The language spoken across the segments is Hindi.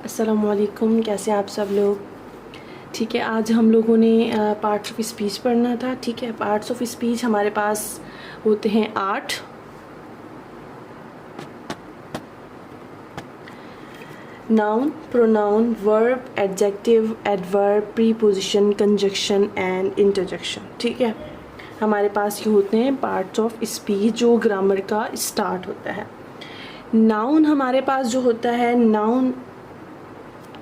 अस्सलामुअलैकुम, कैसे आप सब लोग। ठीक है, आज हम लोगों ने पार्ट्स ऑफ स्पीच पढ़ना था। ठीक है, पार्ट्स ऑफ स्पीच हमारे पास होते हैं 8। Noun, pronoun, verb, adjective, adverb, preposition, conjunction and interjection. ठीक है, हमारे पास ये होते हैं पार्ट्स ऑफ स्पीच जो ग्रामर का स्टार्ट होता है। नाउन हमारे पास जो होता है, नाउन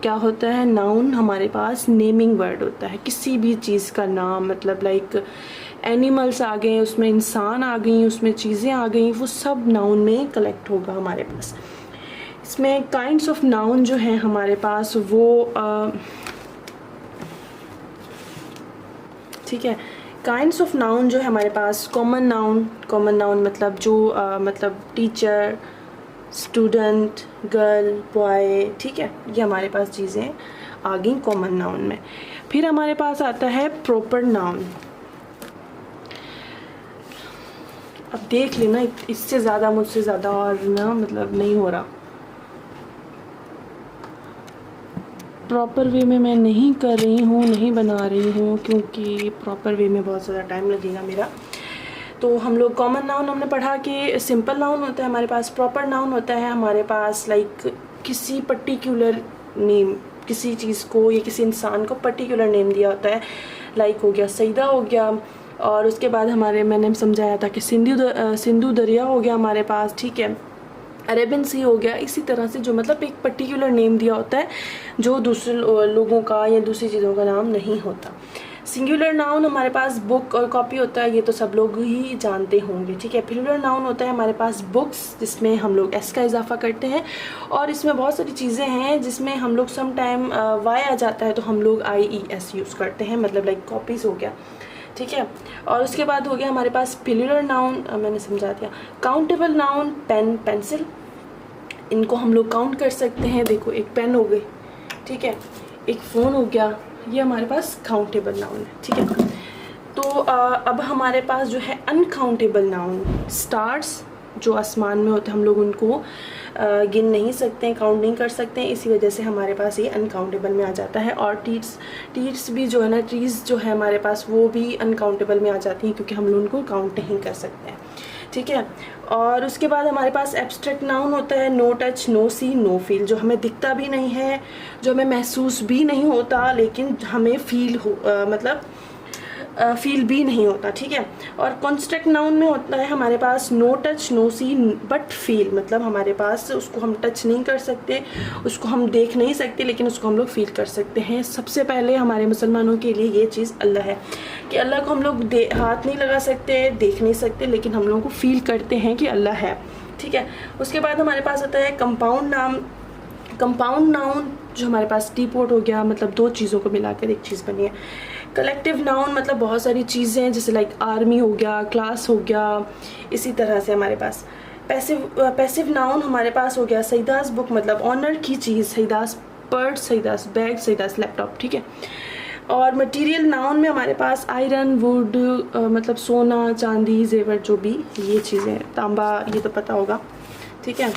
क्या होता है? नाउन हमारे पास नेमिंग वर्ड होता है, किसी भी चीज़ का नाम, मतलब लाइक एनिमल्स आ गए, उसमें इंसान आ गई, उसमें चीज़ें आ गई, वो सब नाउन में कलेक्ट होगा हमारे पास। इसमें काइंड्स ऑफ नाउन जो है हमारे पास वो ठीक है, काइंड्स ऑफ नाउन जो है हमारे पास, कॉमन नाउन मतलब जो मतलब टीचर, स्टूडेंट, गर्ल, बॉय। ठीक है, ये हमारे पास चीज़ें आ गई कॉमन नाउन में। फिर हमारे पास आता है प्रॉपर नाउन। अब देख लेना, इससे ज़्यादा मुझसे ज़्यादा और ना मतलब नहीं हो रहा। प्रॉपर वे में मैं नहीं कर रही हूँ, नहीं बना रही हूँ, क्योंकि प्रॉपर वे में बहुत ज़्यादा टाइम लगेगा मेरा। तो हम लोग कॉमन नाउन हमने पढ़ा कि सिंपल नाउन होता है हमारे पास, प्रॉपर नाउन होता है हमारे पास लाइक किसी पर्टिकुलर नेम, किसी चीज़ को या किसी इंसान को पर्टिकुलर नेम दिया होता है। लाइक हो गया सईदा हो गया, और उसके बाद मैंने समझाया था कि सिंधु दरिया हो गया हमारे पास। ठीक है, अरेबियन सी हो गया। इसी तरह से जो मतलब एक पर्टिकुलर नेम दिया होता है जो दूसरे लोगों का या दूसरी चीज़ों का नाम नहीं होता। सिंगुलर नाउन हमारे पास बुक और कॉपी होता है, ये तो सब लोग ही जानते होंगे। ठीक है, प्लूरल नाउन होता है हमारे पास बुक्स, जिसमें हम लोग एस का इजाफा करते हैं, और इसमें बहुत सारी चीज़ें हैं जिसमें हम लोग सम टाइम वाई आ जाता है तो हम लोग IES यूज़ करते हैं, मतलब लाइक कॉपीज़ हो गया। ठीक है, और उसके बाद हो गया हमारे पास प्लूरल नाउन, मैंने समझा दिया। काउंटेबल नाउन, पेन, पेंसिल, इनको हम लोग काउंट कर सकते हैं। देखो, एक पेन हो गई, ठीक है, एक फ़ोन हो गया, ये हमारे पास काउंटेबल नाउन है। ठीक है, तो अब हमारे पास जो है अनकाउंटेबल नाउन, स्टार्स जो आसमान में होते हैं हम लोग उनको गिन नहीं सकते हैं, काउंट नहीं कर सकते हैं, इसी वजह से हमारे पास ये अनकाउंटेबल में आ जाता है। और टीट्स भी जो है ना, ट्रीज़ जो है हमारे पास वो भी अनकाउंटेबल में आ जाती हैं, क्योंकि हम लोग उनको काउंट नहीं कर सकते हैं। ठीक है, और उसके बाद हमारे पास एब्स्ट्रैक्ट नाउन होता है, नो टच, नो सी, नो फील, जो हमें दिखता भी नहीं है, जो हमें महसूस भी नहीं होता, लेकिन हमें मतलब फील भी नहीं होता। ठीक है, और कॉन्स्ट्रक्ट नाउन में होता है हमारे पास no touch, no see, but feel, मतलब हमारे पास उसको हम टच नहीं कर सकते, उसको हम देख नहीं सकते, लेकिन उसको हम लोग फील कर सकते हैं। सबसे पहले हमारे मुसलमानों के लिए ये चीज़ अल्लाह है कि अल्लाह को हम लोग हाथ नहीं लगा सकते, देख नहीं सकते, लेकिन हम लोगों को फील करते हैं कि अल्लाह है। ठीक है, उसके बाद हमारे पास आता है कंपाउंड नाउन, जो हमारे पास टी पॉट हो गया, मतलब दो चीज़ों को मिलाकर एक चीज़ बनी है। कलेक्टिव नाउन मतलब बहुत सारी चीज़ें हैं, जैसे लाइक आर्मी हो गया, क्लास हो गया, इसी तरह से हमारे पास। पैसिव नाउन हमारे पास हो गया सईदास बुक, मतलब ऑनर की चीज़, सईदास पर्स, सईदास बैग, सईदास लैपटॉप। ठीक है, और मटेरियल नाउन में हमारे पास आयरन, वुड, मतलब सोना, चांदी, जेवर, जो भी ये चीज़ें, तांबा, ये तो पता होगा। ठीक है,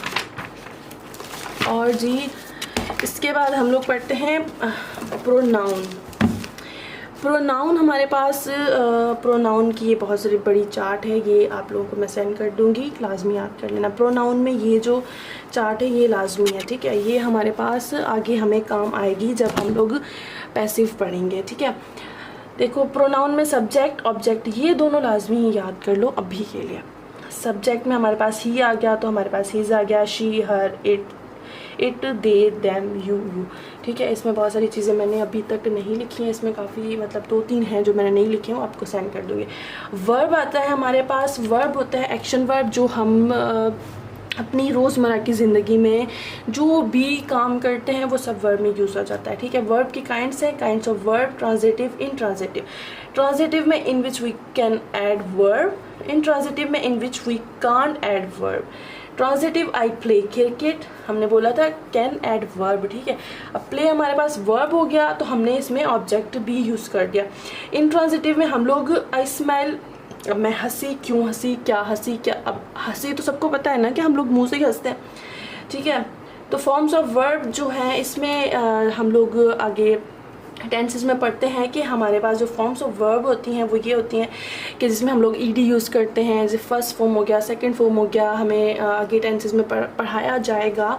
और जी इसके बाद हम लोग पढ़ते हैं प्रोनाउन हमारे पास प्रोनाउन की ये बहुत सारी बड़ी चार्ट है, ये आप लोगों को मैं सेंड कर दूंगी, लाजमी याद कर लेना। प्रोनाउन में ये जो चार्ट है ये लाजमी है। ठीक है, ये हमारे पास आगे हमें काम आएगी जब हम लोग पैसिव पढ़ेंगे। ठीक है, देखो प्रोनाउन में सब्जेक्ट, ऑब्जेक्ट, ये दोनों लाजमी याद कर लो अभी के लिए। सब्जेक्ट में हमारे पास ही आ गया तो हमारे पास हीज आ गया, she, her, it, they, them, you. ठीक है, इसमें बहुत सारी चीज़ें मैंने अभी तक नहीं लिखी हैं, इसमें काफ़ी मतलब 2-3 हैं जो मैंने नहीं लिखी हूँ, आपको सेंड कर दूँगी। वर्ब आता है हमारे पास, वर्ब होता है एक्शन वर्ब, जो हम अपनी रोज़मर्रा की ज़िंदगी में जो भी काम करते हैं वो सब वर्ब में यूज़ हो जाता है। ठीक है, वर्ब की काइंड्स हैं, kinds of verb, transitive, intransitive. Transitive में in which we can add verb, intransitive में in which we can't add verb. Transitive, I play cricket, हमने बोला था कैन ऐड वर्ब। ठीक है, अब प्ले हमारे पास वर्ब हो गया तो हमने इसमें ऑब्जेक्ट भी यूज़ कर दिया। इंट्रांजिटिव में हम लोग आई स्माइल, अब मैं हंसी, क्यों हंसी, क्या हंसी, क्या, अब हंसी तो सबको पता है ना कि हम लोग मुंह से ही हंसते हैं। ठीक है, तो फॉर्म्स ऑफ वर्ब जो हैं इसमें हम लोग आगे टेंसेस में पढ़ते हैं कि हमारे पास जो फॉर्म्स ऑफ वर्ब होती हैं वो ये होती हैं कि जिसमें हम लोग ईडी यूज़ करते हैं, जैसे फर्स्ट फॉर्म हो गया, सेकंड फॉर्म हो गया। हमें आगे टेंसेस में पढ़ाया जाएगा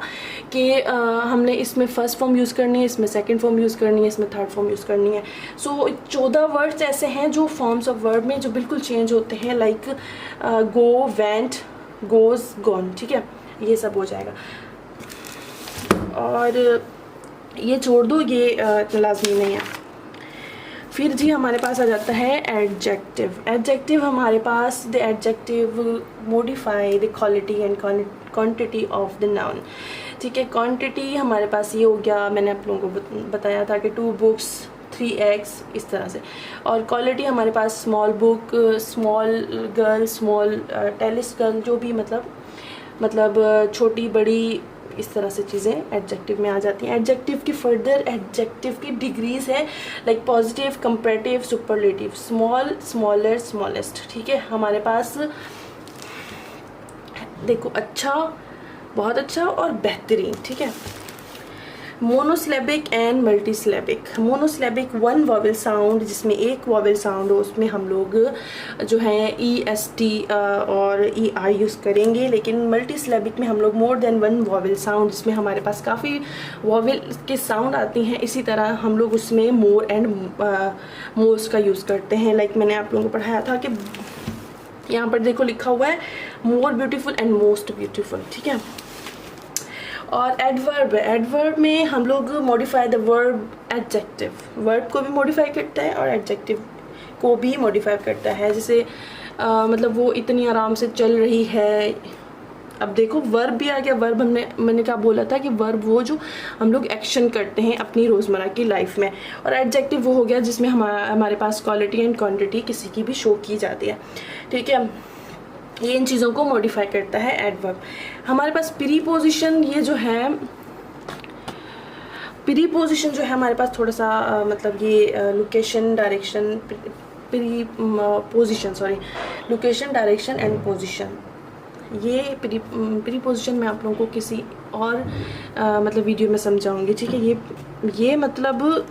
कि हमने इसमें फ़र्स्ट फॉर्म यूज़ करनी है, इसमें सेकंड फॉर्म यूज़ करनी है, इसमें थर्ड फॉर्म यूज़ करनी है। सो 14 वर्ड्स ऐसे हैं जो फॉर्म्स ऑफ वर्ब में जो बिल्कुल चेंज होते हैं, like go, went, goes, gone, ठीक है, ये सब हो जाएगा। और ये छोड़ दो, ये इतना लाजमी नहीं है। फिर जी हमारे पास आ जाता है एडजेक्टिव। एडजेक्टिव हमारे पास the adjective modify the quality and quantity of the noun, ठीक है। क्वांटिटी हमारे पास ये हो गया, मैंने आप लोगों को बताया था कि 2 बुक्स, 3 eggs, इस तरह से। और क्वालिटी हमारे पास small book, small girl, small tallest girl, जो भी मतलब छोटी बड़ी, इस तरह से चीज़ें एडजेक्टिव में आ जाती हैं। एडजेक्टिव की फर्दर एडजेक्टिव की डिग्रीज है, like positive, comparative, superlative, small, smaller, smallest, ठीक है। हमारे पास देखो अच्छा, बहुत अच्छा और बेहतरीन, ठीक है। Monosyllabic and multisyllabic. Monosyllabic 1 vowel sound, जिसमें एक वॉवेल साउंड हो, उसमें हम लोग जो है EST और EI यूज़ करेंगे। लेकिन मल्टीसिलेबिक में हम लोग मोर देन 1 वॉवेल साउंड, जिसमें हमारे पास काफ़ी वॉवेल के साउंड आती हैं, इसी तरह हम लोग उसमें मोर एंड मोस्ट का यूज़ करते हैं। लाइक मैंने आप लोगों को पढ़ाया था कि यहाँ पर देखो लिखा हुआ है more beautiful and most beautiful, ठीक है। और एडवर्ब है, एडवर्ब में हम लोग modify the verb adjective, verb को भी मॉडिफाई करता है और एडजेक्टिव को भी मॉडिफाई करता है। जैसे मतलब वो इतनी आराम से चल रही है। अब देखो वर्ब भी आ गया। वर्ब मैंने क्या बोला था कि वर्ब वो जो हम लोग एक्शन करते हैं अपनी रोज़मर्रा की लाइफ में, और एडजेक्टिव वो हो गया जिसमें हमारे पास क्वालिटी एंड क्वांटिटी किसी की भी शो की जाती है, ठीक है। ये इन चीज़ों को मॉडिफाई करता है एडवर्ब। हमारे पास प्रीपोजिशन, ये जो है प्रीपोजिशन जो है हमारे पास थोड़ा सा मतलब ये location, direction, location, direction and position, ये प्रीपोजिशन मैं आप लोगों को किसी और मतलब वीडियो में समझाऊंगी, ठीक है। ये मतलब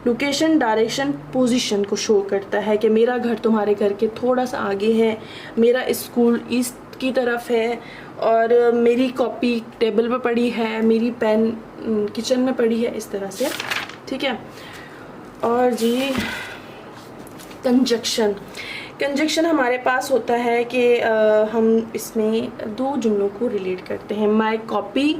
लोकेशन, डायरेक्शन, पोजीशन को शो करता है कि मेरा घर तुम्हारे घर के थोड़ा सा आगे है, मेरा स्कूल ईस्ट की तरफ है, और मेरी कॉपी टेबल पे पड़ी है, मेरी पेन किचन में पड़ी है, इस तरह से, ठीक है। और जी कंजक्शन हमारे पास होता है कि हम इसमें 2 जुमलों को रिलेट करते हैं, माई कॉपी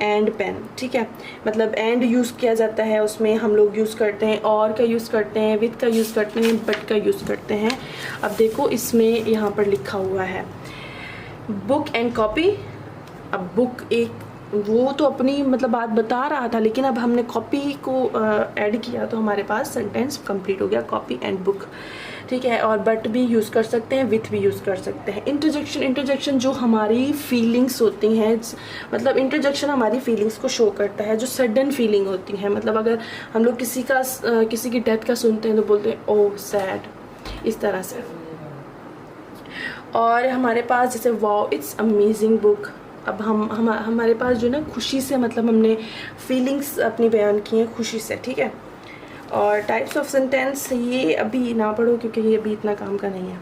एंड पेन, ठीक है। मतलब एंड यूज़ किया जाता है, उसमें हम लोग यूज़ करते हैं और का यूज़ करते हैं, विद का यूज़ करते हैं, बट का यूज़ करते हैं। अब देखो इसमें यहाँ पर लिखा हुआ है बुक एंड कॉपी। अब बुक एक वो तो अपनी मतलब बात बता रहा था, लेकिन अब हमने कॉपी को ऐड किया तो हमारे पास सेंटेंस कंप्लीट हो गया, कॉपी एंड बुक, ठीक है। और बट भी यूज़ कर सकते हैं, विथ भी यूज़ कर सकते हैं। इंटरजेक्शन जो हमारी फीलिंग्स होती हैं, मतलब इंटरजेक्शन हमारी फीलिंग्स को शो करता है, जो सडन फीलिंग होती है। मतलब अगर हम लोग किसी की डेथ का सुनते हैं तो बोलते हैं ओह सैड, इस तरह से। और हमारे पास जैसे वाओ इट्स अमेजिंग बुक। अब हमारे पास जो ना खुशी से, मतलब हमने फीलिंग्स अपनी बयान की हैं खुशी से, ठीक है। और टाइप्स ऑफ सेंटेंस ये अभी ना पढ़ो क्योंकि ये अभी इतना काम का नहीं है।